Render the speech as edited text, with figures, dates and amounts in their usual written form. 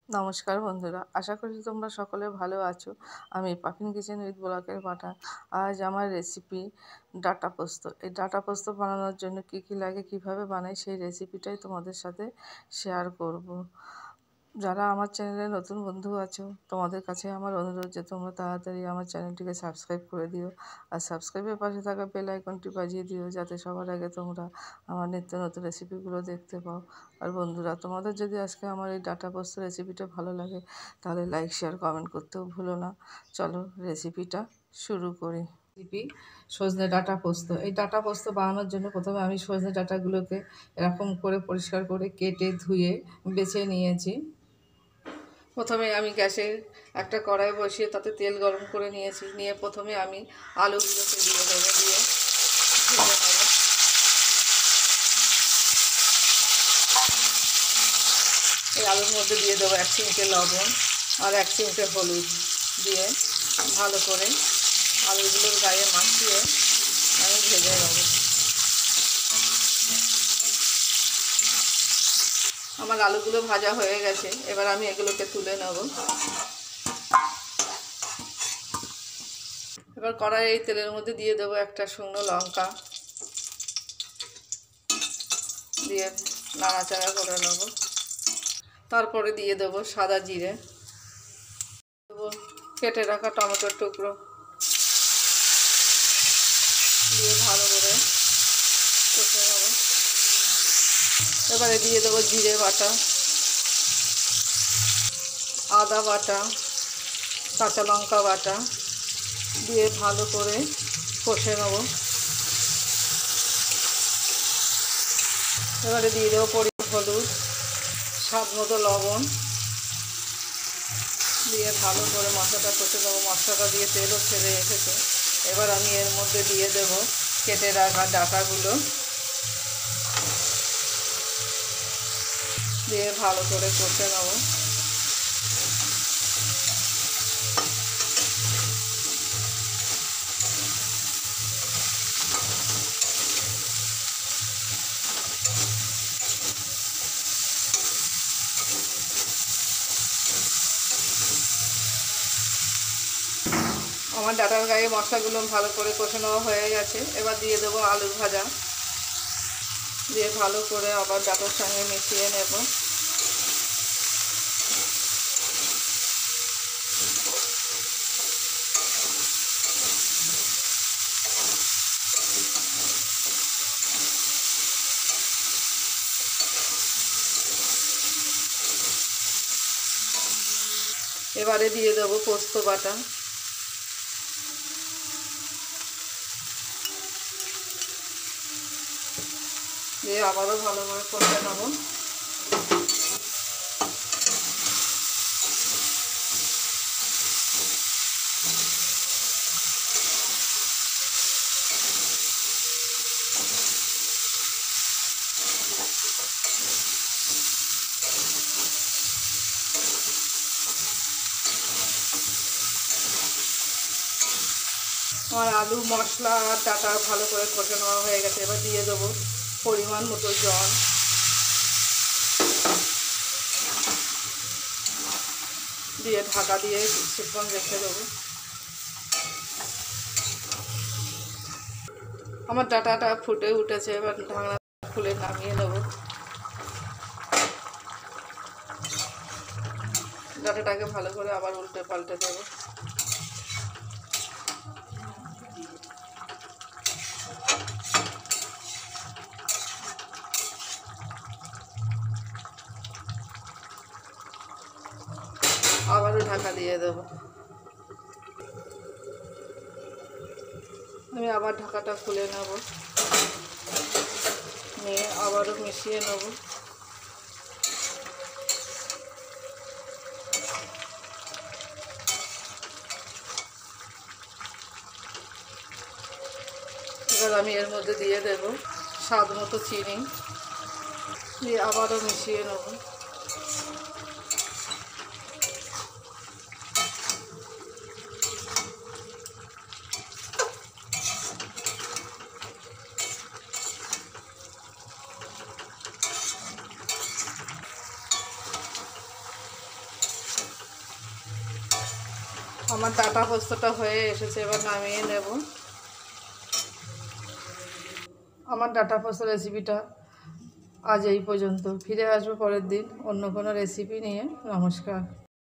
নমস্কার বন্ধুরা, আশা করি তোমরা সকলে ভালো আছো। আমি পাপিন কিচেন উইথ ব্লকের পাঠা। আজ আমার রেসিপি ডাঁটা পোস্ত। এই ডাঁটা পোস্ত বানানোর জন্য কী কী লাগে, কিভাবে বানাই, সেই রেসিপিটাই তোমাদের সাথে শেয়ার করব। যারা আমার চ্যানেলে নতুন বন্ধু আছো, তোমাদের কাছে আমার অনুরোধ যে তোমরা তাড়াতাড়ি আমার চ্যানেলটিকে সাবস্ক্রাইব করে দিও, আর সাবস্ক্রাইবের পাশে থাকা বেল আইকনটি বাজিয়ে দিও, যাতে সবার আগে তোমরা আমার নিত্য নতুন রেসিপিগুলো দেখতে পাও। আর বন্ধুরা, তোমাদের যদি আজকে আমার এই ডাঁটা পোস্ত রেসিপিটা ভালো লাগে, তাহলে লাইক, শেয়ার, কমেন্ট করতেও ভুলো না। চলো রেসিপিটা শুরু করি। রেসিপি সজনে ডাঁটা পোস্ত। এই ডাঁটা পোস্ত বানানোর জন্য প্রথমে আমি সজনে ডাঁটাগুলোকে এরকম করে পরিষ্কার করে কেটে ধুয়ে বেছে নিয়েছি। প্রথমে আমি গ্যাসে একটা কড়াই বসিয়ে তাতে তেল গরম করে নিয়েছি। নিয়ে প্রথমে আমি আলুগুলোকে দিয়ে দেবো, দিয়ে ভেজে নেবো। এই আলুর মধ্যে দিয়ে দেবো 1 চিমটে লবণ আর 1 চিমটে হলুদ দিয়ে ভালো করে আলুগুলোর গায়ে মাখিয়ে আমি ভেজে নেবো। আমার আলুগুলো ভাজা হয়ে গেছে, এবার আমি এগুলোকে তুলে নেব। এবার কড়াইয়ে এই তেলের মধ্যে দিয়ে দেবো একটা শুকনো লঙ্কা, দিয়ে নাড়াচাড়া করে নেব। তারপরে দিয়ে দেবো সাদা জিরে, দেবো কেটে রাখা টমেটোর টুকরো, দিয়ে ভালো করে কষে নেব। এবারে দিয়ে দেবো জিরে বাটা, আদা বাটা, কাঁচা লঙ্কা বাটা, দিয়ে ভালো করে কষে নেব। এবারে দিয়ে দেবো পরিমাণ হলুদ, স্বাদ মতো লবণ, দিয়ে ভালো করে মশলাটা কষে দেবো। মশলাটা দিয়ে তেলও ছেড়ে এসেছে। এবার আমি এর মধ্যে দিয়ে দেব কেটে রাখা ডাঁটাগুলো, দিয়ে ভালো করে কষে নেব। আমার ডাঁটার গায়ে মশলাগুলো ভালো করে কষে নেওয়া হয়ে গেছে। এবার দিয়ে দেবো আলু ভাজা, দিয়ে ভালো করে আবার ডাঁটার সঙ্গে মিশিয়ে নেব। এবারে দিয়ে দেবো পোস্ত বাটা, দিয়ে আবারও ভালো করে কষে নেব। আমার আলু, মশলা আর ডাঁটা ভালো করে কষে নেওয়া হয়ে গেছে। এবার দিয়ে দেবো পরিমাণ মতো জল, দিয়ে ঢাকা দিয়ে কিছুক্ষণ রেখে দেবো। আমার ডাঁটাটা ফুটে উঠেছে, এবার ঢাকনা খুলে নামিয়ে নেব। ডাঁটাটাকে ভালো করে আবার উল্টে পাল্টে দেবো। আবারও ঢাকা দিয়ে দেবো। আমি আবার ঢাকাটা খুলে নেব, নিয়ে আবারও মিশিয়ে নেব। এবার আমি এর মধ্যে দিয়ে দেব স্বাদ মতো চিনি, দিয়ে আবারও মিশিয়ে নেব। আমার ডাঁটা পোস্তটা হয়ে এসেছে, এবার নামিয়ে নেব। আমার ডাঁটা পোস্ত রেসিপিটা আজ এই পর্যন্ত। ফিরে আসবো পরের দিন অন্য কোনো রেসিপি নিয়ে। নমস্কার।